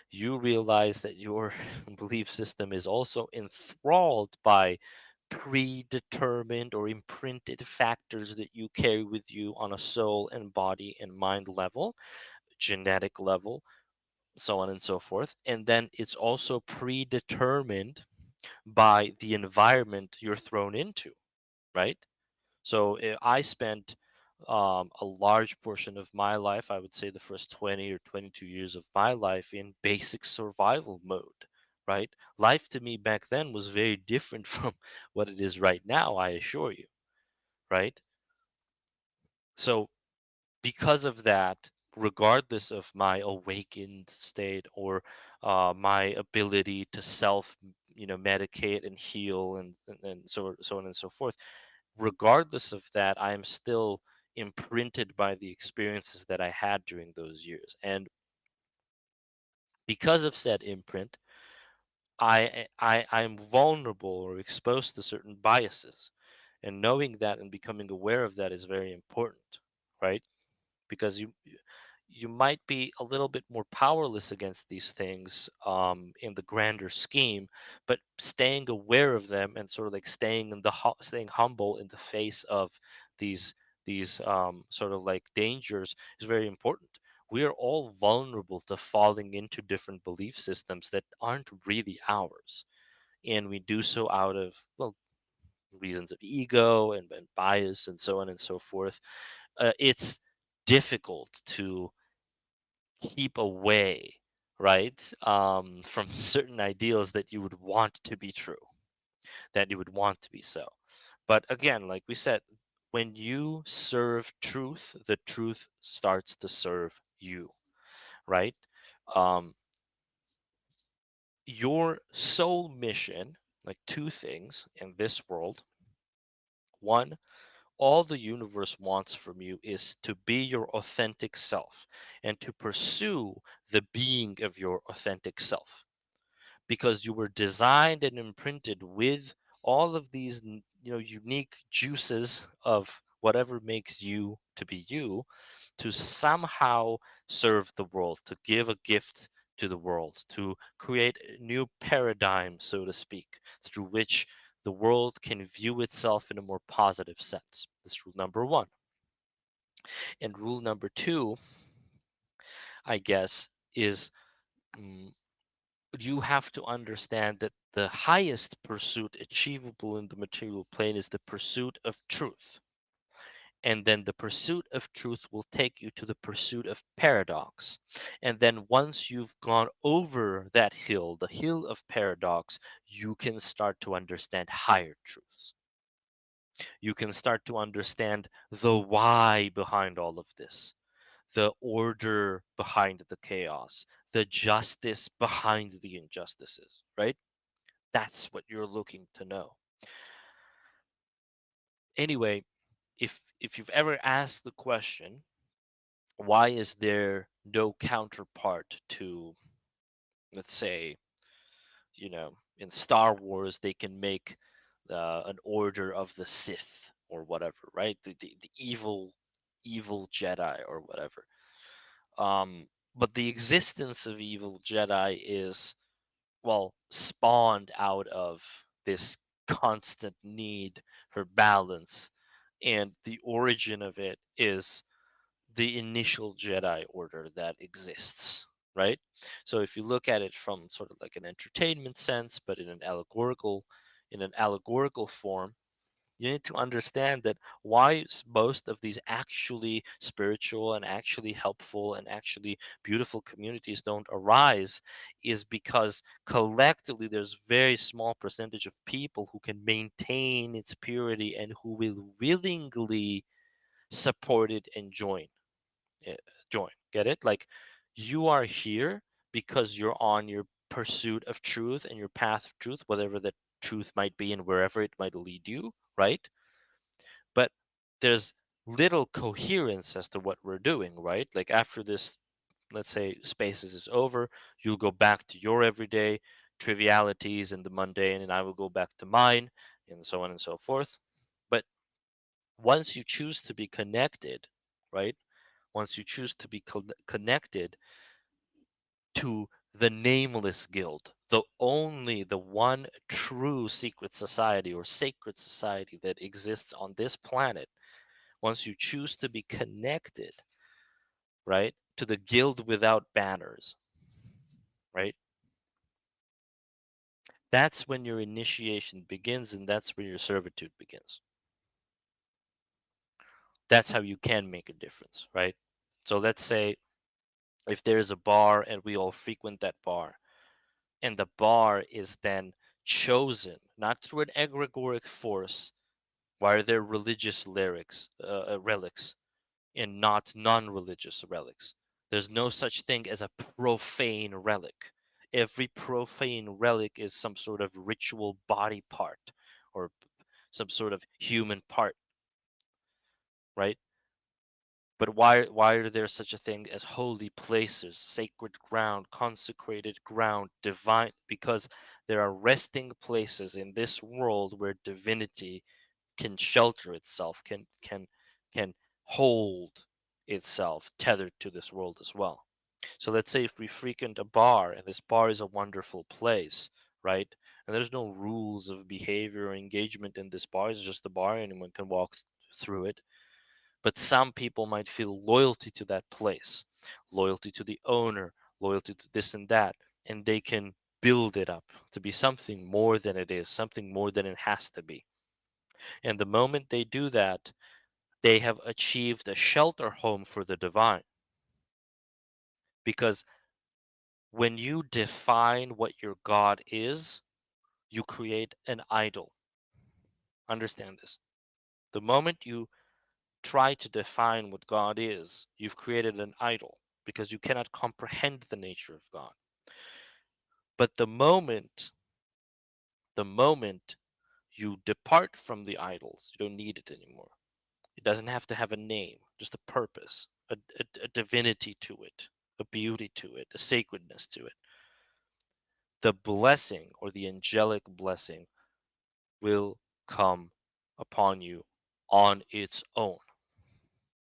You realize that your belief system is also enthralled by predetermined or imprinted factors that you carry with you on a soul and body and mind level, genetic level, so on and so forth. And then it's also predetermined by the environment you're thrown into, right? So I spent a large portion of my life, I would say the first 20 or 22 years of my life, in basic survival mode, right? Life to me back then was very different from what it is right now, I assure you, right? So because of that, regardless of my awakened state or my ability to self, medicate and heal and so on and so forth, regardless of that, I am still imprinted by the experiences that I had during those years. And because of said imprint, I'm vulnerable or exposed to certain biases. And knowing that and becoming aware of that is very important, right? Because you might be a little bit more powerless against these things in the grander scheme, but staying aware of them and sort of like staying humble in the face of these sort of like dangers is very important. We are all vulnerable to falling into different belief systems that aren't really ours, and we do so out of, well, reasons of ego and bias and so on and so forth. It's difficult to keep away, right, from certain ideals that you would want to be true, that you would want to be so. But again, like we said, when you serve truth, the truth starts to serve you, right? Um, your sole mission, like two things in this world. One, all the universe wants from you is to be your authentic self and to pursue the being of your authentic self, because you were designed and imprinted with all of these unique juices of whatever makes you to be you, to somehow serve the world, to give a gift to the world, to create a new paradigm, so to speak, through which the world can view itself in a more positive sense. That's rule number one. And rule number two, I guess, is mm, you have to understand that the highest pursuit achievable in the material plane is the pursuit of truth. And then the pursuit of truth will take you to the pursuit of paradox. And then once you've gone over that hill, the hill of paradox, you can start to understand higher truths. You can start to understand the why behind all of this, the order behind the chaos, the justice behind the injustices, right? That's what you're looking to know. Anyway, if you've ever asked the question, why is there no counterpart to, let's say, in Star Wars they can make an order of the Sith or whatever, right? The evil Jedi or whatever. But the existence of evil Jedi is, well, spawned out of this constant need for balance, and the origin of it is the initial Jedi Order that exists, right? So if you look at it from sort of like an entertainment sense, but in an allegorical form, you need to understand that why most of these actually spiritual and actually helpful and actually beautiful communities don't arise is because collectively there's very small percentage of people who can maintain its purity and who will willingly support it and uh, join. Get it? Like, you are here because you're on your pursuit of truth and your path of truth, whatever that truth might be and wherever it might lead you, right? But there's little coherence as to what we're doing, right? Like, after this, let's say, spaces is over, you'll go back to your everyday trivialities and the mundane, and I will go back to mine, and so on and so forth. But once you choose to be connected, right? Once you choose to be connected to the nameless guild, the one true secret society or sacred society that exists on this planet, once you choose to be connected, right, to the guild without banners, right, that's when your initiation begins and that's where your servitude begins. That's how you can make a difference, right? So let's say if there's a bar and we all frequent that bar, and the bar is then chosen not through an egregoric force, why are there religious relics and not non-religious relics? There's no such thing as a profane relic. Every profane relic is some sort of ritual body part or some sort of human part, right? But why are there such a thing as holy places, sacred ground, consecrated ground, divine? Because there are resting places in this world where divinity can shelter itself, can hold itself tethered to this world as well. So let's say if we frequent a bar and this bar is a wonderful place, right? And there's no rules of behavior or engagement in this bar, it's just a bar, anyone can walk through it. But some people might feel loyalty to that place, loyalty to the owner, loyalty to this and that, and they can build it up to be something more than it is, something more than it has to be. And the moment they do that, they have achieved a shelter home for the divine. Because when you define what your God is, you create an idol. Understand this. The moment you try to define what God is, you've created an idol because you cannot comprehend the nature of God. But the moment you depart from the idols, you don't need it anymore. It doesn't have to have a name, just a purpose, a divinity to it, a beauty to it, a sacredness to it. The blessing or the angelic blessing will come upon you on its own.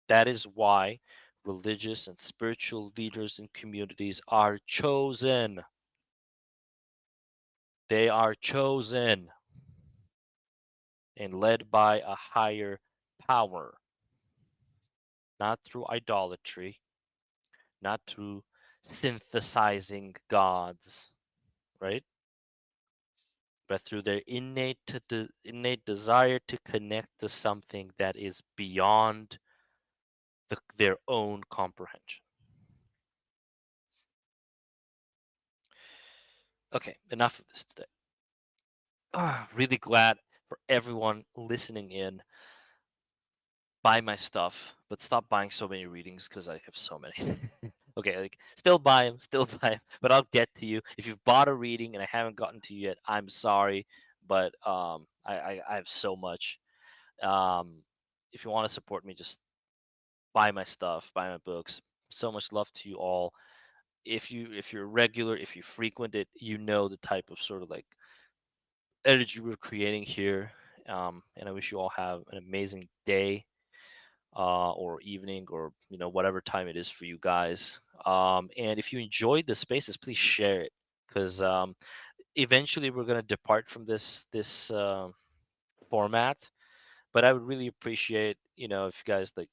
That is why religious and spiritual leaders in communities are chosen. They are chosen and led by a higher power, not through idolatry, not through synthesizing gods, right? But through their innate desire to connect to something that is beyond their own comprehension. Okay, enough of this today. Really glad for everyone listening in. Buy my stuff, but stop buying so many readings because I have so many. Okay, like, still buy them, still buy them, but I'll get to you. If you've bought a reading and I haven't gotten to you yet, I'm sorry, but I have so much. Um, if you want to support me, just buy my stuff, buy my books. So much love to you all. if you're regular, if you frequent it, you know the type of sort of like energy we're creating here. And I wish you all have an amazing day, or evening, or whatever time it is for you guys. And if you enjoyed the spaces, please share it, because eventually we're gonna depart from this format. But I would really appreciate, if you guys like,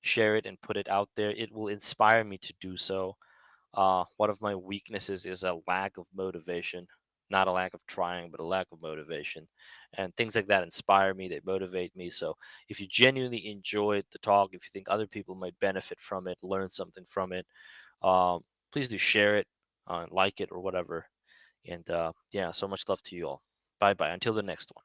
share it and put it out there. It will inspire me to do so. One of my weaknesses is a lack of motivation, not a lack of trying, but a lack of motivation. And things like that inspire me, they motivate me. So if you genuinely enjoyed the talk, if you think other people might benefit from it, learn something from it, um, please do share it, like it, or whatever. And yeah, so much love to you all. Bye bye. Until the next one.